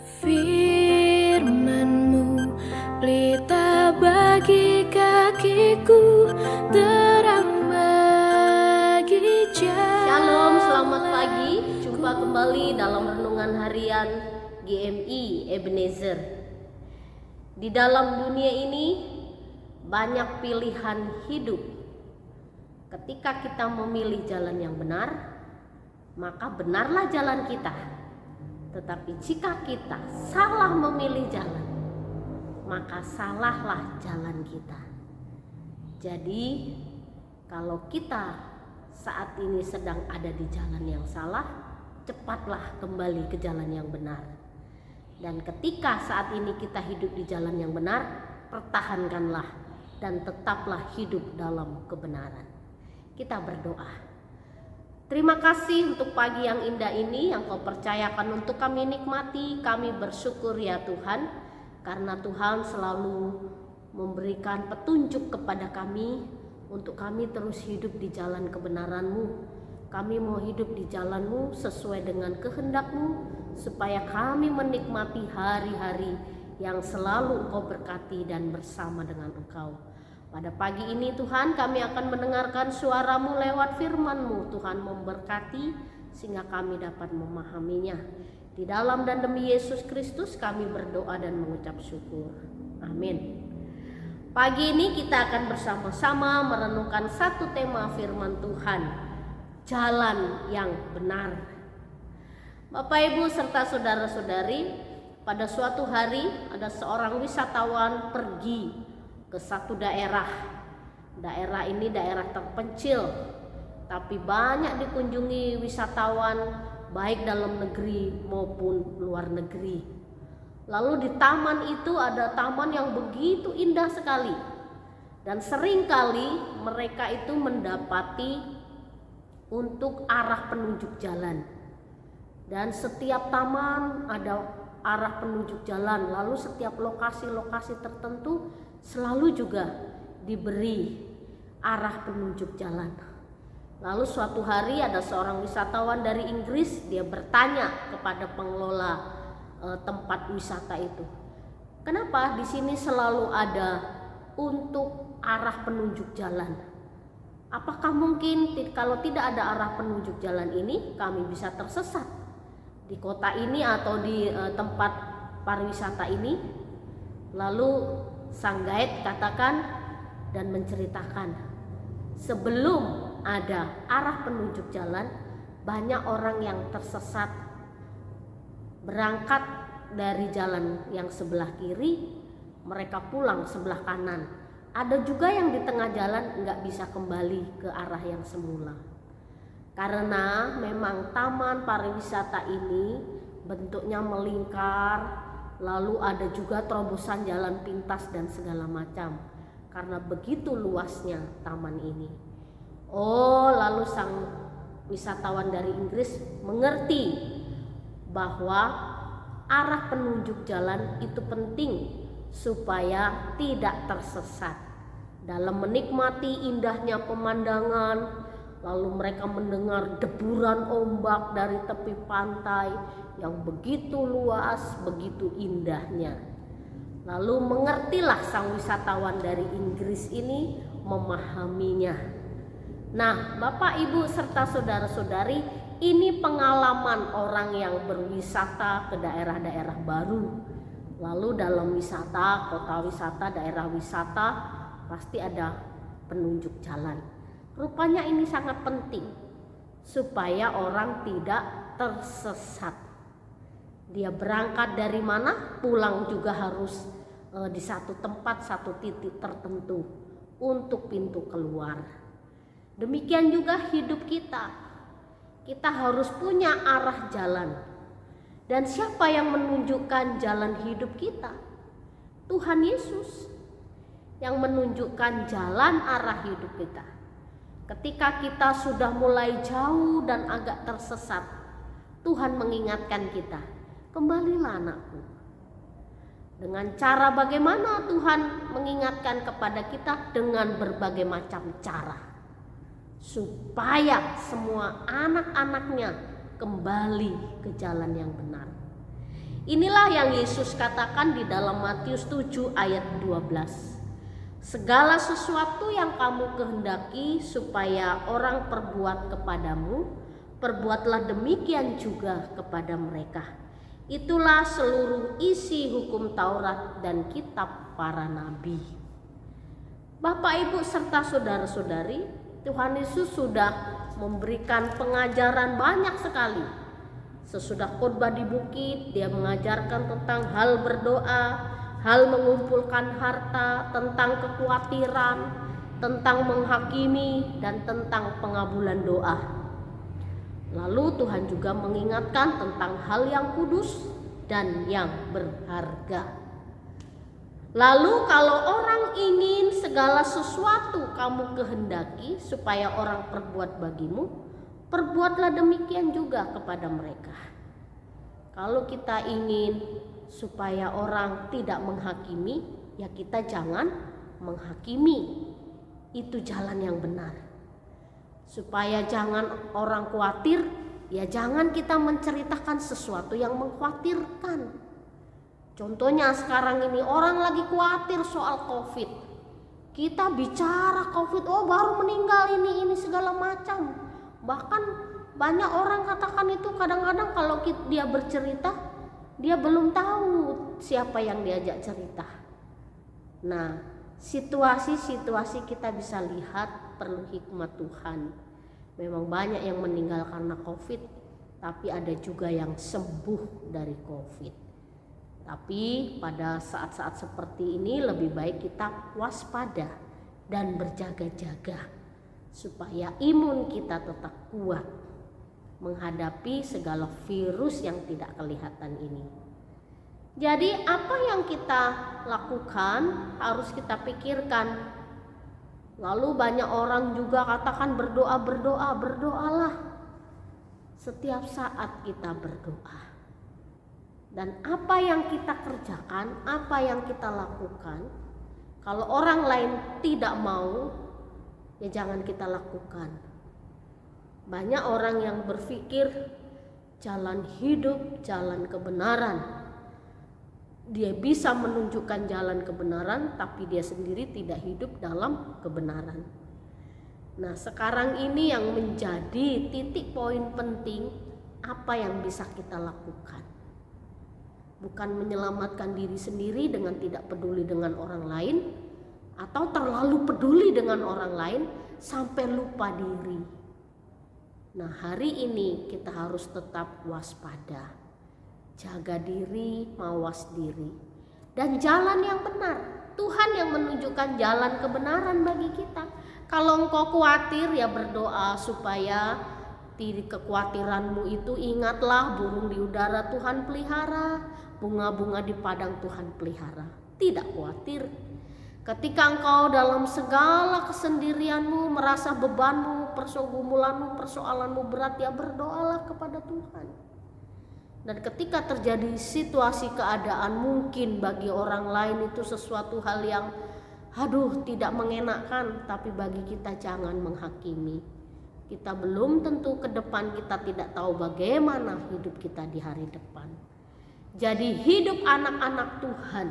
Firman-Mu pelita bagi kakiku, terang bagi jalan. Shalom, selamat pagi. Jumpa kembali dalam renungan harian GMI Ebenezer. Di dalam dunia ini banyak pilihan hidup. Ketika kita memilih jalan yang benar, maka benarlah jalan kita. Tetapi jika kita salah memilih jalan, maka salahlah jalan kita. Jadi kalau kita saat ini sedang ada di jalan yang salah, cepatlah kembali ke jalan yang benar. Dan ketika saat ini kita hidup di jalan yang benar, pertahankanlah dan tetaplah hidup dalam kebenaran. Kita berdoa. Terima kasih untuk pagi yang indah ini yang Kau percayakan untuk kami nikmati. Kami bersyukur ya Tuhan, karena Tuhan selalu memberikan petunjuk kepada kami untuk kami terus hidup di jalan kebenaran-Mu. Kami mau hidup di jalan-Mu sesuai dengan kehendak-Mu, supaya kami menikmati hari-hari yang selalu Engkau berkati dan bersama dengan Engkau. Pada pagi ini Tuhan, kami akan mendengarkan suara-Mu lewat firman-Mu. Tuhan memberkati sehingga kami dapat memahaminya. Di dalam dan demi Yesus Kristus kami berdoa dan mengucap syukur. Amin. Pagi ini kita akan bersama-sama merenungkan satu tema firman Tuhan, jalan yang benar. Bapak Ibu serta saudara-saudari, pada suatu hari ada seorang wisatawan pergi ke satu daerah. Daerah ini daerah terpencil, tapi banyak dikunjungi wisatawan baik dalam negeri maupun luar negeri. Lalu di taman itu ada taman yang begitu indah sekali. Dan seringkali mereka itu mendapati untuk arah penunjuk jalan. Dan setiap taman ada arah penunjuk jalan. Lalu setiap lokasi-lokasi tertentu selalu juga diberi arah penunjuk jalan. Lalu suatu hari ada seorang wisatawan dari Inggris, dia bertanya kepada pengelola tempat wisata itu, kenapa di sini selalu ada untuk arah penunjuk jalan? Apakah mungkin kalau tidak ada arah penunjuk jalan ini kami bisa tersesat di kota ini atau di tempat pariwisata ini? Lalu sang guide katakan dan menceritakan, sebelum ada arah penunjuk jalan, banyak orang yang tersesat, berangkat dari jalan yang sebelah kiri, mereka pulang sebelah kanan. Ada juga yang di tengah jalan nggak bisa kembali ke arah yang semula. Karena memang taman pariwisata ini bentuknya melingkar, lalu ada juga terobosan jalan pintas dan segala macam. Karena begitu luasnya taman ini. Lalu sang wisatawan dari Inggris mengerti bahwa arah penunjuk jalan itu penting supaya tidak tersesat. Dalam menikmati indahnya pemandangan, lalu mereka mendengar deburan ombak dari tepi pantai yang begitu luas, begitu indahnya. Lalu mengertilah sang wisatawan dari Inggris ini, memahaminya. Nah, Bapak Ibu serta saudara-saudari, ini pengalaman orang yang berwisata ke daerah-daerah baru. Lalu dalam wisata, kota wisata, daerah wisata, pasti ada penunjuk jalan. Rupanya ini sangat penting supaya orang tidak tersesat. Dia berangkat dari mana, pulang juga harus di satu tempat, satu titik tertentu untuk pintu keluar. Demikian juga hidup kita. Kita harus punya arah jalan. Dan siapa yang menunjukkan jalan hidup kita? Tuhan Yesus yang menunjukkan jalan arah hidup kita. Ketika kita sudah mulai jauh dan agak tersesat, Tuhan mengingatkan kita, kembalilah anakku. Dengan cara bagaimana Tuhan mengingatkan kepada kita? Dengan berbagai macam cara, supaya semua anak-anaknya kembali ke jalan yang benar. Inilah yang Yesus katakan di dalam Matius 7 ayat 12. Segala sesuatu yang kamu kehendaki supaya orang perbuat kepadamu, perbuatlah demikian juga kepada mereka. Itulah seluruh isi hukum Taurat dan kitab para nabi. Bapak, Ibu, serta saudara-saudari, Tuhan Yesus sudah memberikan pengajaran banyak sekali. Sesudah khotbah di bukit, dia mengajarkan tentang hal berdoa, hal mengumpulkan harta, tentang kekhawatiran, tentang menghakimi, dan tentang pengabulan doa. Lalu Tuhan juga mengingatkan tentang hal yang kudus dan yang berharga. Lalu kalau orang ingin segala sesuatu kamu kehendaki supaya orang perbuat bagimu, perbuatlah demikian juga kepada mereka. Kalau kita ingin supaya orang tidak menghakimi, ya kita jangan menghakimi. Itu jalan yang benar. Supaya jangan orang khawatir, ya jangan kita menceritakan sesuatu yang mengkhawatirkan. Contohnya sekarang ini orang lagi khawatir soal COVID. Kita bicara COVID, oh baru meninggal ini segala macam. Bahkan banyak orang katakan itu kadang-kadang kalau dia bercerita, dia belum tahu siapa yang diajak cerita. Nah, situasi-situasi kita bisa lihat perlu hikmat Tuhan. Memang banyak yang meninggal karena COVID, tapi ada juga yang sembuh dari COVID. Tapi pada saat-saat seperti ini lebih baik kita waspada dan berjaga-jaga supaya imun kita tetap kuat menghadapi segala virus yang tidak kelihatan ini. Jadi apa yang kita lakukan harus kita pikirkan. Lalu banyak orang juga katakan berdoalah. Setiap saat kita berdoa. Dan apa yang kita kerjakan, apa yang kita lakukan, kalau orang lain tidak mau, ya jangan kita lakukan. Banyak orang yang berpikir jalan hidup, jalan kebenaran. Dia bisa menunjukkan jalan kebenaran, tapi dia sendiri tidak hidup dalam kebenaran. Nah, sekarang ini yang menjadi titik poin penting, apa yang bisa kita lakukan. Bukan menyelamatkan diri sendiri dengan tidak peduli dengan orang lain, atau terlalu peduli dengan orang lain sampai lupa diri. Nah, hari ini kita harus tetap waspada, jaga diri, mawas diri, dan jalan yang benar. Tuhan yang menunjukkan jalan kebenaran bagi kita. Kalau engkau khawatir, ya berdoa supaya di kekhawatiranmu itu ingatlah burung di udara Tuhan pelihara, bunga-bunga di padang Tuhan pelihara. Tidak khawatir. Ketika engkau dalam segala kesendirianmu, merasa bebanmu, pergumulanmu, persoalanmu berat, ya berdoalah kepada Tuhan. Dan ketika terjadi situasi keadaan mungkin bagi orang lain itu sesuatu hal yang tidak mengenakan, tapi bagi kita jangan menghakimi. Kita belum tentu ke depan, kita tidak tahu bagaimana hidup kita di hari depan. Jadi hidup anak-anak Tuhan,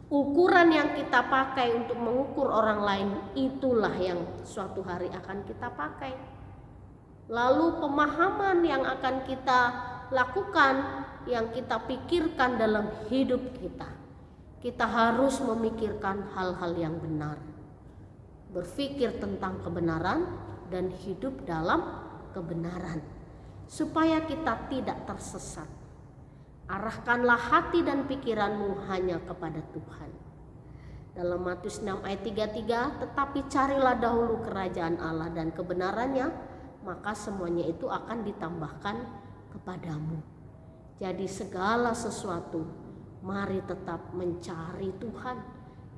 ukuran yang kita pakai untuk mengukur orang lain, itulah yang suatu hari akan kita pakai. Lalu pemahaman yang akan kita lakukan, yang kita pikirkan dalam hidup kita, kita harus memikirkan hal-hal yang benar, berpikir tentang kebenaran dan hidup dalam kebenaran, supaya kita tidak tersesat. Arahkanlah hati dan pikiranmu hanya kepada Tuhan. Dalam Matius 6 ayat 33, tetapi carilah dahulu kerajaan Allah dan kebenarannya, maka semuanya itu akan ditambahkan kepadamu. Jadi segala sesuatu, mari tetap mencari Tuhan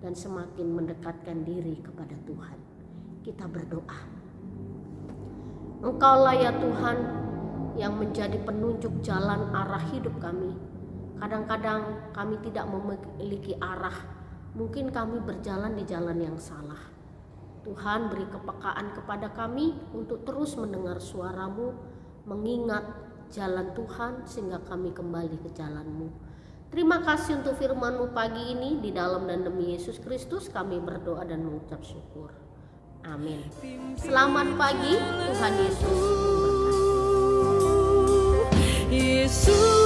dan semakin mendekatkan diri kepada Tuhan. Kita berdoa. Engkaulah ya Tuhan yang menjadi penunjuk jalan arah hidup kami. Kadang-kadang kami tidak memiliki arah, mungkin kami berjalan di jalan yang salah. Tuhan, beri kepekaan kepada kami untuk terus mendengar suara-Mu, mengingat jalan Tuhan sehingga kami kembali ke jalan-Mu. Terima kasih untuk firman-Mu pagi ini. Di dalam dan demi Yesus Kristus kami berdoa dan mengucap syukur. Amin. Selamat pagi, Tuhan Yesus memberkati. Yesus.